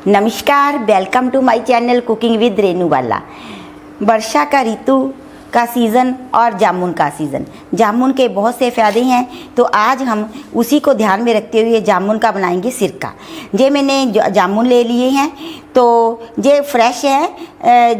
नमस्कार, welcome to my channel cooking with Renuwala. वर्षा का ऋतु का सीज़न और जामुन का सीज़न। जामुन के बहुत से फ़ायदे हैं, तो आज हम उसी को ध्यान में रखते हुए जामुन का बनाएंगे सिरका। जे मैंने जामुन ले लिए हैं, तो ये फ्रेश है।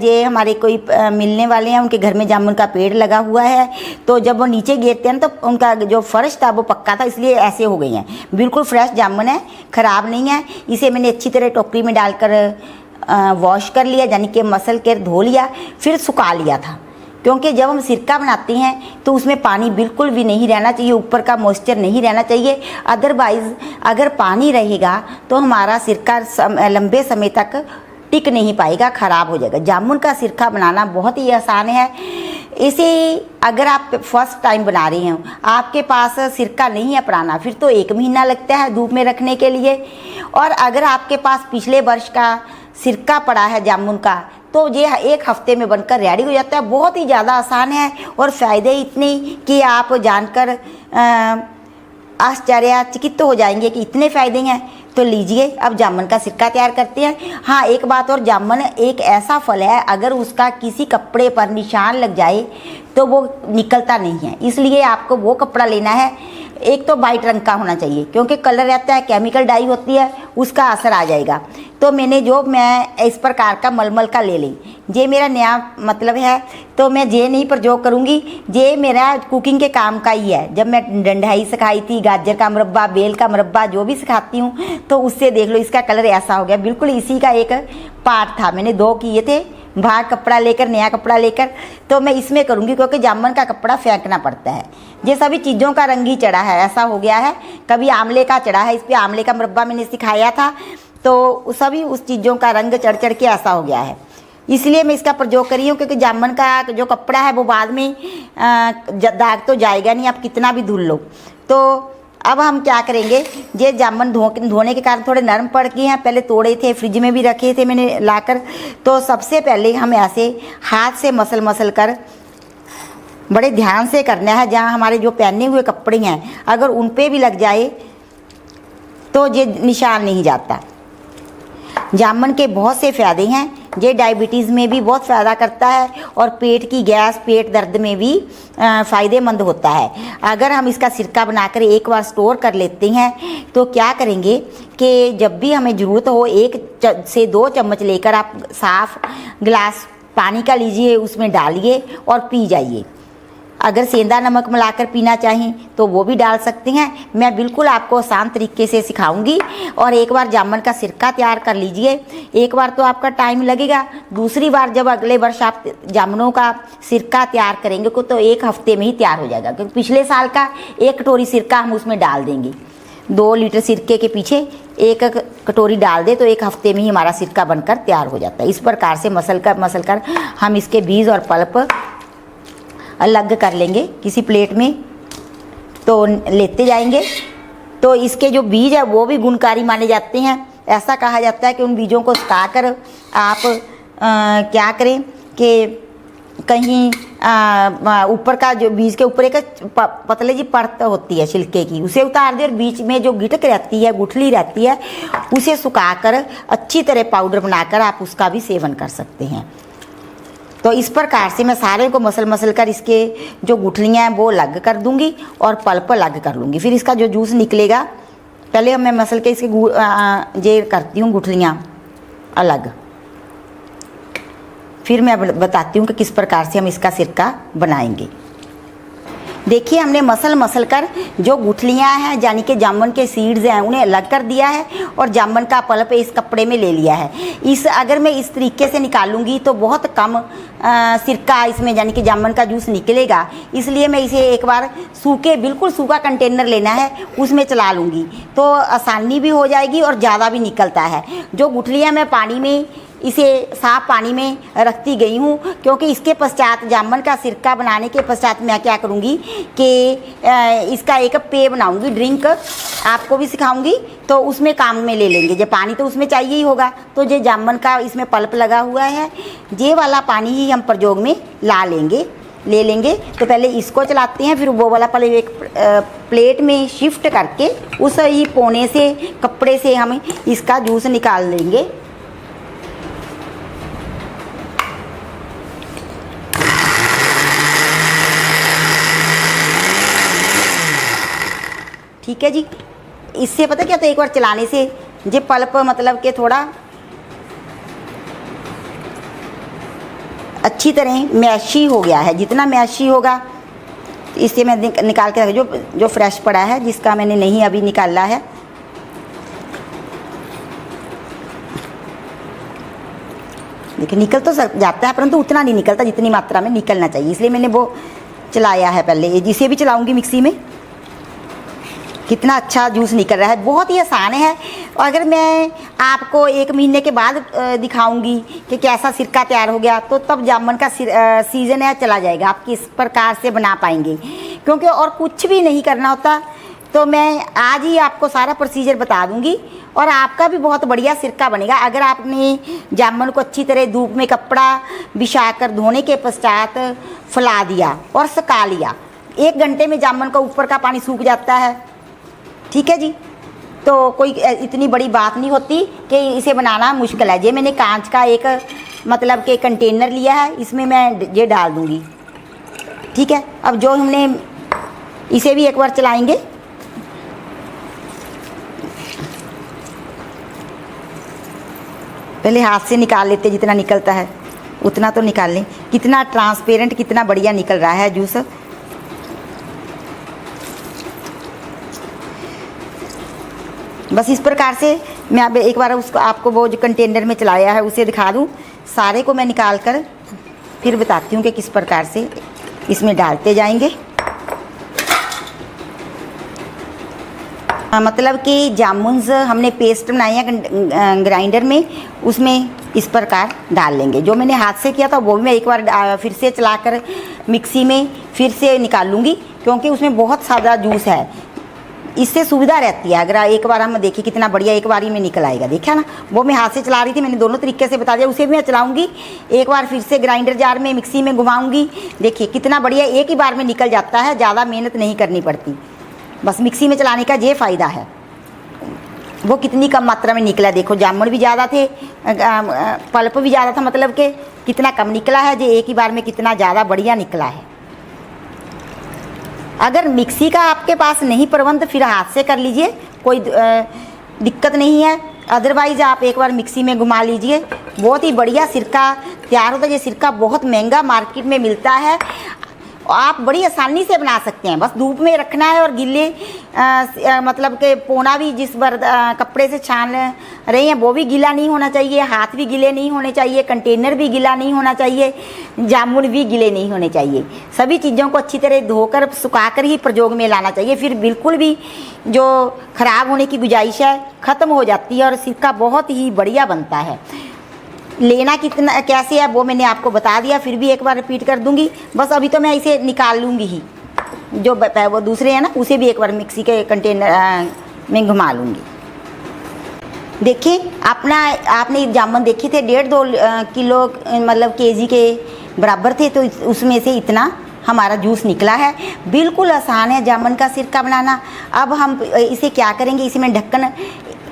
ये हमारे कोई मिलने वाले हैं, उनके घर में जामुन का पेड़ लगा हुआ है। तो जब वो नीचे गिरते हैं तो उनका जो फर्श था वो पक्का था, इसलिए ऐसे हो गई हैं। बिल्कुल फ्रेश जामुन है, ख़राब नहीं है। इसे मैंने अच्छी तरह टोकरी में डालकर वॉश कर लिया, यानी कि मसल कर धो लिया, फिर सुखा लिया था। क्योंकि जब हम सिरका बनाते हैं तो उसमें पानी बिल्कुल भी नहीं रहना चाहिए, ऊपर का मॉइस्चर नहीं रहना चाहिए। अदरवाइज़ अगर पानी रहेगा तो हमारा सिरका लंबे समय तक टिक नहीं पाएगा, ख़राब हो जाएगा। जामुन का सिरका बनाना बहुत ही आसान है। इसे अगर आप फर्स्ट टाइम बना रहे हैं, आपके पास सिरका नहीं है पुराना, फिर तो 1 महीना लगता है धूप में रखने के लिए। और अगर आपके पास पिछले वर्ष का सिरका पड़ा है जामुन का, तो ये 1 हफ्ते में बनकर रेडी हो जाता है। बहुत ही ज़्यादा आसान है और फ़ायदे इतने कि आप जानकर आश्चर्यचकित हो जाएंगे कि इतने फ़ायदे हैं। तो लीजिए, अब जामुन का सिरका तैयार करते हैं। हाँ, एक बात और, जामुन एक ऐसा फल है, अगर उसका किसी कपड़े पर निशान लग जाए तो वो निकलता नहीं है। इसलिए आपको वो कपड़ा लेना है, एक तो वाइट रंग का होना चाहिए, क्योंकि कलर रहता है, केमिकल डाई होती है, उसका असर आ जाएगा। तो मैं इस प्रकार का मलमल का ले ली। ये मेरा नया मतलब है, तो मैं ये नहीं प्रयोग करूँगी। ये मेरा कुकिंग के काम का ही है। जब मैं डंडाई सिखाई थी, गाजर का मुरब्बा, बेल का मुरब्बा जो भी सिखाती हूँ, तो उससे देख लो इसका कलर ऐसा हो गया। बिल्कुल इसी का एक पार्ट था। मैंने 2 किए थे, बाहर कपड़ा लेकर, नया कपड़ा लेकर। तो मैं इसमें करूँगी, क्योंकि जामुन का कपड़ा फेंकना पड़ता है। ये सभी चीज़ों का रंग ही चढ़ा है, ऐसा हो गया है। कभी आंवले का चढ़ा है, इस पर आंवले का मुरब्बा मैंने सिखाया था, तो सभी उस चीज़ों का रंग चढ़ चढ़ के ऐसा हो गया है। इसलिए मैं इसका प्रयोग कर रही हूँ, क्योंकि जामुन का जो कपड़ा है वो बाद में दाग तो जाएगा नहीं, आप कितना भी धुल लो। तो अब हम क्या करेंगे, ये जामुन धोने के कारण थोड़े नरम पड़ गए हैं। पहले तोड़े थे, फ्रिज में भी रखे थे मैंने लाकर। तो सबसे पहले हम ऐसे हाथ से मसल कर बड़े ध्यान से करना है। जहाँ हमारे जो पहने हुए कपड़े हैं, अगर उन पे भी लग जाए तो ये निशान नहीं जाता। जामुन के बहुत से फ़ायदे हैं। ये डायबिटीज़ में भी बहुत फ़ायदा करता है, और पेट की गैस, पेट दर्द में भी फ़ायदेमंद होता है। अगर हम इसका सिरका बनाकर एक बार स्टोर कर लेते हैं, तो क्या करेंगे कि जब भी हमें ज़रूरत हो, 1 से 2 चम्मच लेकर आप साफ़ गिलास पानी का लीजिए, उसमें डालिए और पी जाइए। अगर सेंधा नमक मिलाकर पीना चाहें तो वो भी डाल सकते हैं। मैं बिल्कुल आपको आसान तरीके से सिखाऊंगी। और एक बार जामुन का सिरका तैयार कर लीजिए। एक बार तो आपका टाइम लगेगा, दूसरी बार जब अगले वर्ष आप जामुनों का सिरका तैयार करेंगे तो 1 हफ्ते में ही तैयार हो जाएगा। क्योंकि पिछले साल का 1 कटोरी सिरका हम उसमें डाल देंगे। 2 लीटर सिरके के पीछे 1 कटोरी डाल दे तो 1 हफ्ते में ही हमारा सिरका बनकर तैयार हो जाता है। इस प्रकार से मसल कर हम इसके बीज और पल्प अलग कर लेंगे किसी प्लेट में। तो लेते जाएंगे। तो इसके जो बीज है वो भी गुणकारी माने जाते हैं। ऐसा कहा जाता है कि उन बीजों को सुखाकर आप क्या करें कि कहीं ऊपर का जो बीज के ऊपर एक पतले जी परत होती है छिलके की, उसे उतार दें और बीच में जो गिटक रहती है, गुठली रहती है, उसे सुखाकर अच्छी तरह पाउडर बनाकर आप उसका भी सेवन कर सकते हैं। तो इस प्रकार से मैं सारे को मसल कर इसके जो गुठलियाँ हैं वो अलग कर दूंगी और पल्प अलग कर लूँगी। फिर इसका जो जूस निकलेगा, पहले मैं मसल के इसके ये करती हूँ गुठलियाँ अलग, फिर मैं बताती हूँ कि किस प्रकार से हम इसका सिरका बनाएंगे। देखिए, हमने मसल कर जो गुठलियाँ हैं, यानी कि जामुन के सीड्स हैं, उन्हें अलग कर दिया है और जामुन का पल्प इस कपड़े में ले लिया है। अगर मैं इस तरीके से निकालूंगी तो बहुत कम सिरका इसमें, यानी कि जामुन का जूस निकलेगा। इसलिए मैं इसे एक बार बिल्कुल सूखा कंटेनर लेना है, उसमें चला लूँगी तो आसानी भी हो जाएगी और ज़्यादा भी निकलता है। जो गुठलियाँ मैं पानी में, इसे साफ पानी में रखती गई हूँ, क्योंकि इसके पश्चात जामुन का सिरका बनाने के पश्चात मैं क्या करूँगी कि इसका एक पेय बनाऊँगी, ड्रिंक आपको भी सिखाऊंगी। तो उसमें काम में ले लेंगे। जब पानी तो उसमें चाहिए ही होगा, तो ये जामुन का इसमें पल्प लगा हुआ है, ये वाला पानी ही हम प्रयोग में ले लेंगे। तो पहले इसको चलाते हैं, फिर वो वाला पहले एक प्लेट में शिफ्ट करके उस ही पोने से कपड़े से हम इसका जूस निकाल लेंगे। ठीक है जी। इससे पता क्या, तो एक बार चलाने से ये पल्प मतलब कि थोड़ा अच्छी तरह मैशी हो गया है। जितना मैशी होगा इससे मैं निकाल के जो फ्रेश पड़ा है, जिसका मैंने नहीं अभी निकाला है, देखिए निकल तो जाता है परंतु उतना नहीं निकलता जितनी मात्रा में निकलना चाहिए, इसलिए मैंने वो चलाया है पहले। जिसे भी चलाऊंगी मिक्सी में, कितना अच्छा जूस निकल रहा है, बहुत ही आसान है। और अगर मैं आपको 1 महीने के बाद दिखाऊंगी कि कैसा सिरका तैयार हो गया, तो तब जामुन का सीज़न है चला जाएगा, आप किस प्रकार से बना पाएंगे, क्योंकि और कुछ भी नहीं करना होता। तो मैं आज ही आपको सारा प्रोसीजर बता दूंगी और आपका भी बहुत बढ़िया सिरका बनेगा। अगर आपने जामुन को अच्छी तरह धूप में कपड़ा बिछाकर धोने के पश्चात फैला दिया और सुखा लिया, 1 घंटे में जामुन का ऊपर का पानी सूख जाता है, ठीक है जी। तो कोई इतनी बड़ी बात नहीं होती कि इसे बनाना मुश्किल है। ये मैंने कांच का एक मतलब के कंटेनर लिया है, इसमें मैं ये डाल दूंगी, ठीक है। अब जो हमने इसे भी एक बार चलाएंगे, पहले हाथ से निकाल लेते, जितना निकलता है उतना तो निकाल लें। कितना ट्रांसपेरेंट, कितना बढ़िया निकल रहा है जूस। बस इस प्रकार से मैं अब एक बार उसको आपको वो जो कंटेनर में चलाया है उसे दिखा दूं। सारे को मैं निकाल कर फिर बताती हूँ कि किस प्रकार से इसमें डालते जाएंगे। मतलब कि जामुन हमने पेस्ट बनाई है ग्राइंडर में, उसमें इस प्रकार डाल लेंगे। जो मैंने हाथ से किया था वो भी मैं एक बार फिर से चलाकर मिक्सी में फिर से निकाल लूँगी, क्योंकि उसमें बहुत सादा जूस है, इससे सुविधा रहती है। अगर एक बार हम देखिए कितना बढ़िया एक बार ही में निकल आएगा, देखा ना। वो मैं हाथ से चला रही थी, मैंने दोनों तरीके से बता दिया। उसे भी मैं चलाऊंगी, एक बार फिर से ग्राइंडर जार में मिक्सी में घुमाऊंगी, देखिए कितना बढ़िया एक ही बार में निकल जाता है, ज़्यादा मेहनत नहीं करनी पड़ती। बस मिक्सी में चलाने का ये फ़ायदा है। वो कितनी कम मात्रा में निकला, देखो जामुन भी ज़्यादा थे, पल्प भी ज़्यादा था, मतलब कि कितना कम निकला है, जो एक ही बार में कितना ज़्यादा बढ़िया निकला है। अगर मिक्सी का आपके पास नहीं प्रबंध, फिर हाथ से कर लीजिए, कोई दिक्कत नहीं है। अदरवाइज़ आप एक बार मिक्सी में घुमा लीजिए, बहुत ही बढ़िया सिरका तैयार होता है। ये सिरका बहुत महंगा मार्केट में मिलता है, आप बड़ी आसानी से बना सकते हैं। बस धूप में रखना है और गिले मतलब कि पोना भी जिस कपड़े से छान रहे हैं वो भी गीला नहीं होना चाहिए, हाथ भी गीले नहीं होने चाहिए, कंटेनर भी गीला नहीं होना चाहिए, जामुन भी गीले नहीं होने चाहिए। सभी चीज़ों को अच्छी तरह धोकर सुखाकर ही प्रयोग में लाना चाहिए, फिर बिल्कुल भी जो ख़राब होने की गुंजाइश है ख़त्म हो जाती है और सिरका बहुत ही बढ़िया बनता है। लेना कितना कैसे है वो मैंने आपको बता दिया, फिर भी एक बार रिपीट कर दूंगी। बस अभी तो मैं इसे निकाल लूँगी ही, जो वो दूसरे हैं ना उसे भी एक बार मिक्सी के कंटेनर में घुमा लूँगी। देखिए आपने जामुन देखे थे 1.5-2 किलो मतलब केजी के बराबर थे, तो उसमें से इतना हमारा जूस निकला है। बिल्कुल आसान है जामुन का सिरका बनाना। अब हम इसे क्या करेंगे, इसमें ढक्कन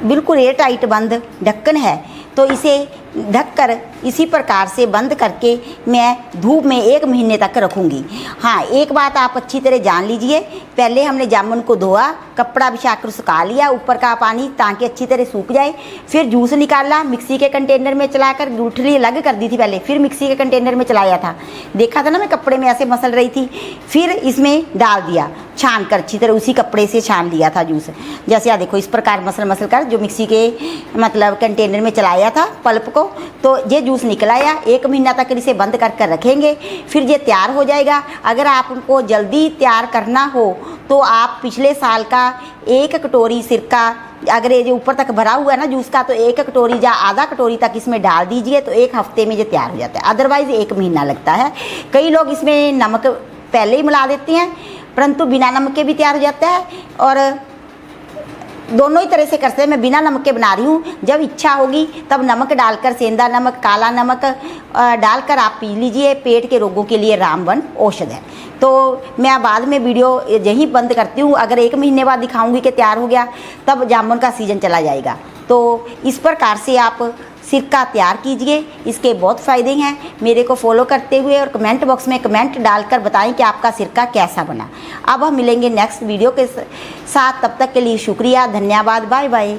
बिल्कुल एयर टाइट बंद ढक्कन है, तो इसे ढककर इसी प्रकार से बंद करके मैं धूप में 1 महीने तक रखूँगी। हाँ, एक बात आप अच्छी तरह जान लीजिए, पहले हमने जामुन को धोआ, कपड़ा बिछाकर सुखा लिया ऊपर का पानी ताकि अच्छी तरह सूख जाए, फिर जूस निकाला, मिक्सी के कंटेनर में चलाकर गुठली अलग कर दी थी पहले, फिर मिक्सी के कंटेनर में चलाया था, देखा था ना मैं कपड़े में ऐसे मसल रही थी, फिर इसमें डाल दिया छान कर, अच्छी तरह उसी कपड़े से छान लिया था जूस। जैसे आप देखो इस प्रकार मसल कर जो मिक्सी के मतलब कंटेनर में चलाया था पल्प को, तो ये जूस निकल आया। 1 महीना तक इसे बंद कर रखेंगे, फिर ये तैयार हो जाएगा। अगर आपको जल्दी तैयार करना हो तो आप पिछले साल का 1 कटोरी सिरका, अगर ये जो ऊपर तक भरा हुआ है ना जूस का, तो 1 कटोरी या आधा कटोरी तक इसमें डाल दीजिए, तो 1 हफ्ते में ये तैयार हो जाता है। अदरवाइज़ 1 महीना लगता है। कई लोग इसमें नमक पहले ही मिला देते हैं, परंतु बिना नमक के भी तैयार हो जाता है, और दोनों ही तरह से करते हैं। मैं बिना नमक के बना रही हूँ, जब इच्छा होगी तब नमक डालकर, सेंधा नमक, काला नमक डालकर आप पी लीजिए, पेट के रोगों के लिए रामबन औषध है। तो मैं बाद में वीडियो यहीं बंद करती हूँ। अगर 1 महीने बाद दिखाऊंगी कि तैयार हो गया, तब जामुन का सीज़न चला जाएगा। तो इस प्रकार से आप सिरका तैयार कीजिए, इसके बहुत फ़ायदे हैं। मेरे को फॉलो करते हुए और कमेंट बॉक्स में कमेंट डालकर बताएं कि आपका सिरका कैसा बना। अब हम मिलेंगे नेक्स्ट वीडियो के साथ, तब तक के लिए शुक्रिया, धन्यवाद, बाय बाय।